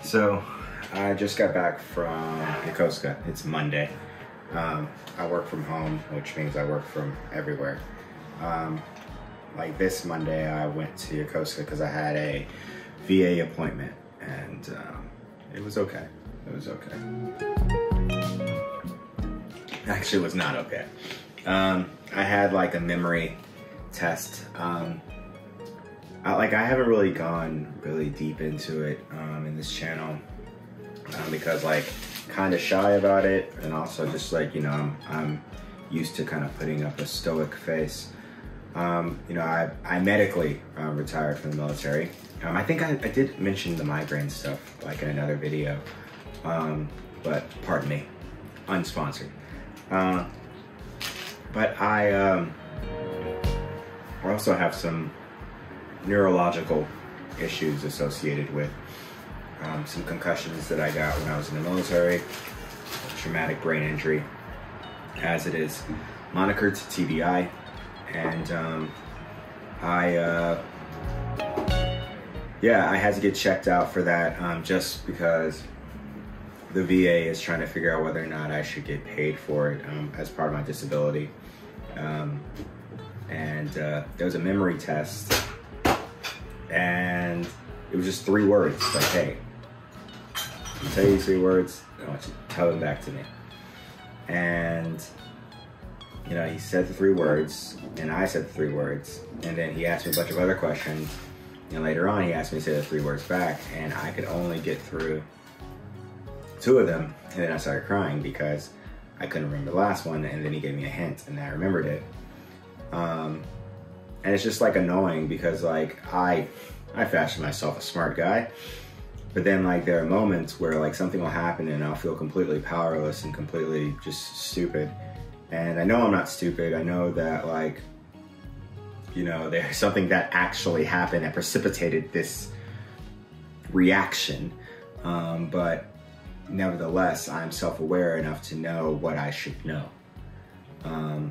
So I just got back from Yokosuka. It's Monday. I work from home, which means I work from everywhere. Like this Monday, I went to Yokosuka because I had a VA appointment, and it was okay. It was okay. Actually, it was not okay. I had like a memory test. I haven't really gone really deep into it in this channel because like kind of shy about it, and also just like, you know, I'm used to kind of putting up a stoic face. You know, I medically retired from the military. I think I did mention the migraine stuff like in another video, but pardon me, unsponsored. But I also have some neurological issues associated with some concussions that I got when I was in the military, traumatic brain injury, as it is monikered TBI, and I had to get checked out for that just because the VA is trying to figure out whether or not I should get paid for it as part of my disability. There was a memory test, and it was just 3 words, like, hey, I'll tell you 3 words, I want you to tell them back to me. And, you know, he said the 3 words, and I said the 3 words, and then he asked me a bunch of other questions, and later on he asked me to say the 3 words back, and I could only get through 2 of them, and then I started crying because I couldn't remember the last one, and then he gave me a hint, and I remembered it. And it's just like annoying because like I fashion myself a smart guy, but then like there are moments where like something will happen and I'll feel completely powerless and completely just stupid. And I know I'm not stupid. I know that like, you know, there's something that actually happened that precipitated this reaction. But nevertheless, I'm self-aware enough to know what I should know.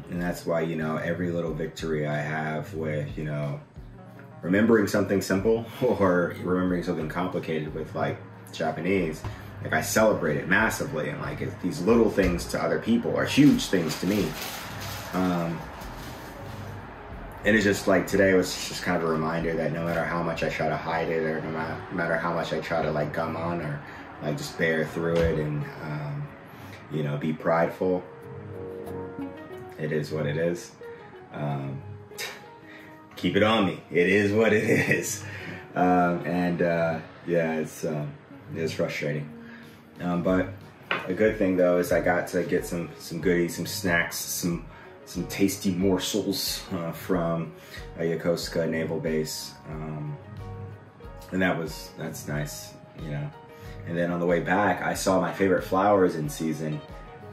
And that's why, you know, every little victory I have with, you know, remembering something simple or remembering something complicated with like Japanese, like I celebrate it massively, and like these little things to other people are huge things to me. And it's just like today was just kind of a reminder that no matter how much I try to hide it, or no matter how much I try to like gum on or like just bear through it and, you know, be prideful, it is what it is. Keep it on me. It is what it is. Yeah, it's frustrating. But a good thing though is I got to get some goodies, some snacks, some tasty morsels from a Yokosuka naval base, and that's nice, you know. And then on the way back, I saw my favorite flowers in season,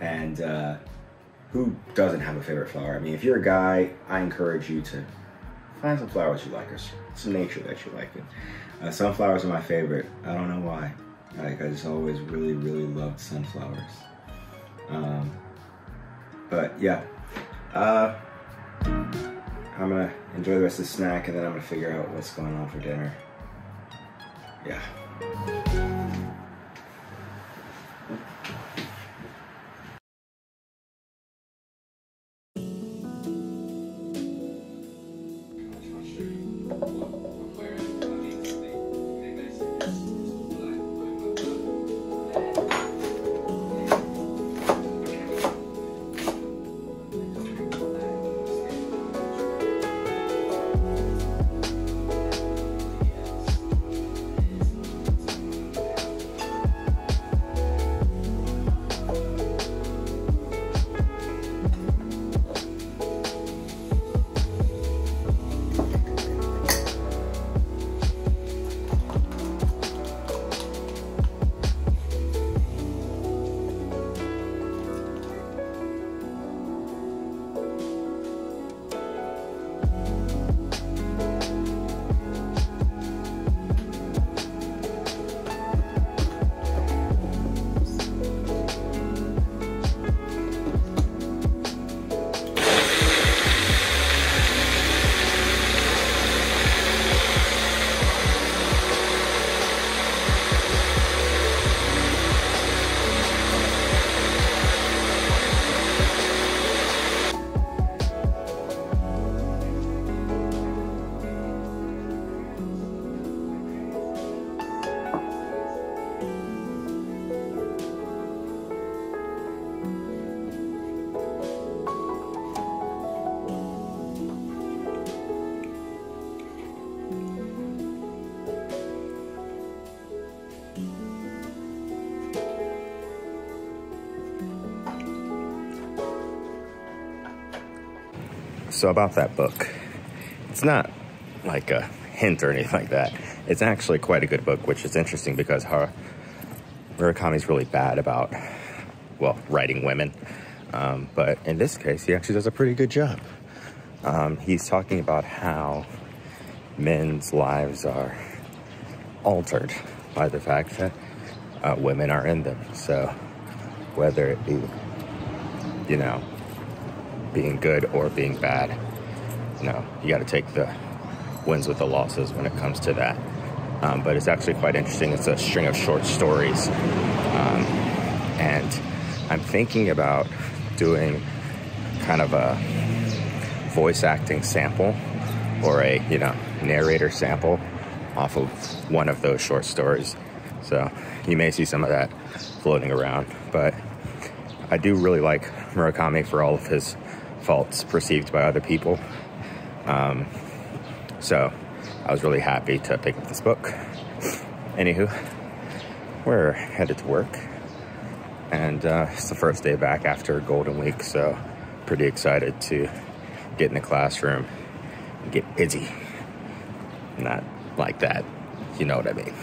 and who doesn't have a favorite flower? I mean, if you're a guy, I encourage you to find some flowers you like, or some nature that you like. And sunflowers are my favorite. I don't know why. Like, I just always really, really loved sunflowers. But yeah, I'm gonna enjoy the rest of the snack, and then I'm gonna figure out what's going on for dinner. Yeah. So about that book, it's not like a hint or anything like that. It's actually quite a good book, which is interesting because Murakami's really bad about, well, writing women. But in this case, he actually does a pretty good job. He's talking about how men's lives are altered by the fact that women are in them. So whether it be, you know, being good or being bad, you know, you got to take the wins with the losses when it comes to that. But it's actually quite interesting. It's a string of short stories. And I'm thinking about doing kind of a voice acting sample or a, you know, narrator sample off of one of those short stories. So you may see some of that floating around, but I do really like Murakami for all of his faults perceived by other people. So I was really happy to pick up this book. Anywho, we're headed to work, and it's the first day back after Golden Week, so pretty excited to get in the classroom and get busy. Not like that, you know what I mean.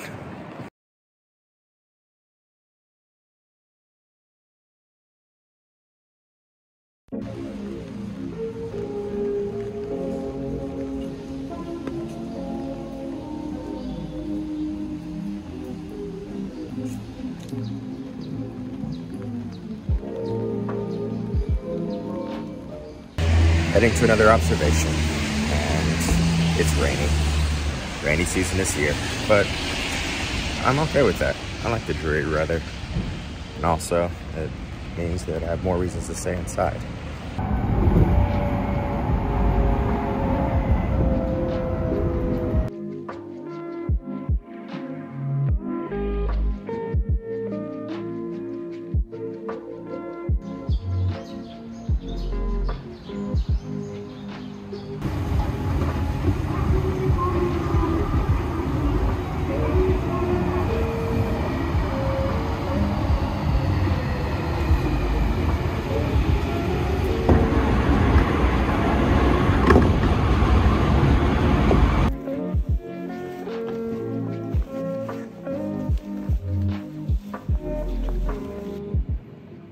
Heading to another observation, and it's rainy. Rainy season is here, but I'm okay with that. I like the dreary weather, and also it means that I have more reasons to stay inside.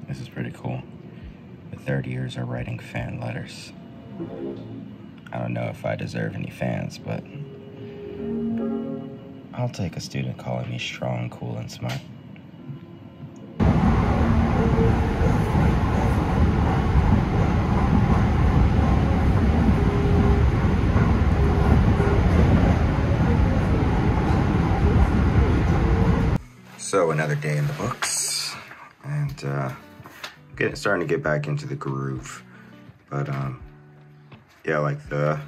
This is pretty cool. The third years are writing fan letters. I don't know if I deserve any fans, but I'll take a student calling me strong, cool, and smart. So another day in the books, and starting to get back into the groove. But yeah, like the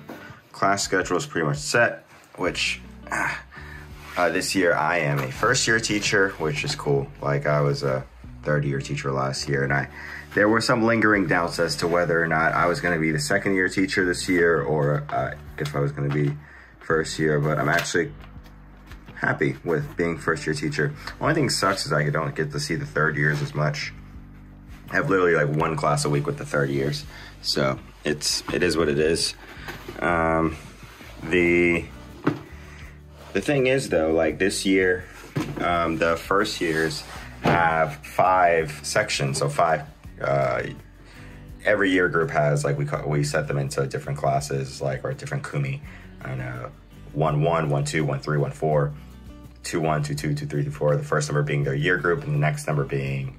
class schedule is pretty much set, which this year I am a first-year teacher, which is cool. Like, I was a third-year teacher last year, and there were some lingering doubts as to whether or not I was going to be the second-year teacher this year, or if I was going to be first year. But I'm actually happy with being first-year teacher. Only thing sucks is I don't get to see the third years as much. I have literally like one class a week with the third years, so it is what it is. The thing is, though, like this year, the first years have 5 sections, so 5. Every year group has, like, we set them into different classes, like, or different kumi. I don't know, 1-1, 1-2, 1-3, 1-4, 2-1, 2-2, 2-3, 2-4. The first number being their year group, and the next number being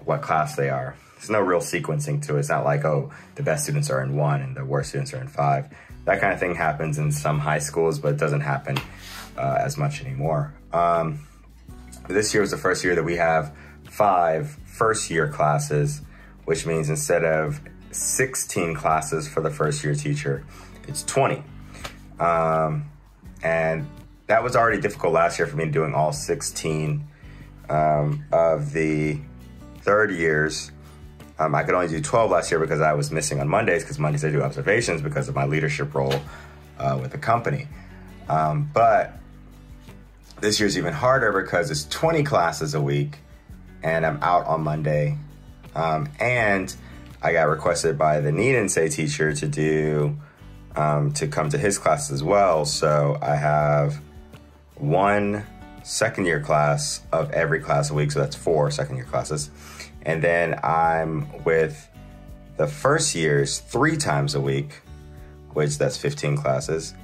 what class they are. There's no real sequencing to it. It's not like, oh, the best students are in 1 and the worst students are in 5. That kind of thing happens in some high schools, but it doesn't happen as much anymore. This year was the first year that we have 5 first-year classes, which means instead of 16 classes for the first-year teacher, it's 20. And that was already difficult last year for me, doing all 16 of the third years. I could only do 12 last year because I was missing on Mondays, because Mondays I do observations because of my leadership role with the company. But this year's even harder because it's 20 classes a week, and I'm out on Monday. And I got requested by the Ninensei teacher to do, to come to his class as well. So I have 1 second-year class of every class a week, so that's 4 second-year classes. And then I'm with the first years 3 times a week, which that's 15 classes.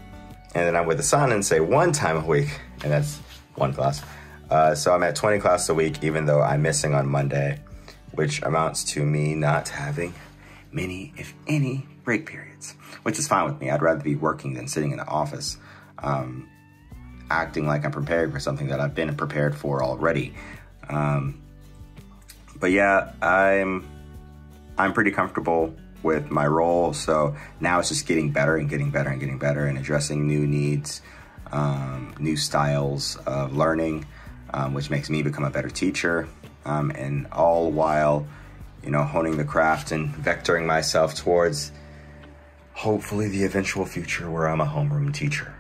And then I'm with the Sanensei 1 time a week, and that's 1 class. So I'm at 20 classes a week, even though I'm missing on Monday, which amounts to me not having many, if any, break periods, which is fine with me. I'd rather be working than sitting in the office, acting like I'm prepared for something that I've been prepared for already. But yeah, I'm pretty comfortable with my role. So now it's just getting better and getting better and getting better and addressing new needs, new styles of learning, which makes me become a better teacher. And all while, you know, honing the craft and vectoring myself towards hopefully the eventual future where I'm a homeroom teacher.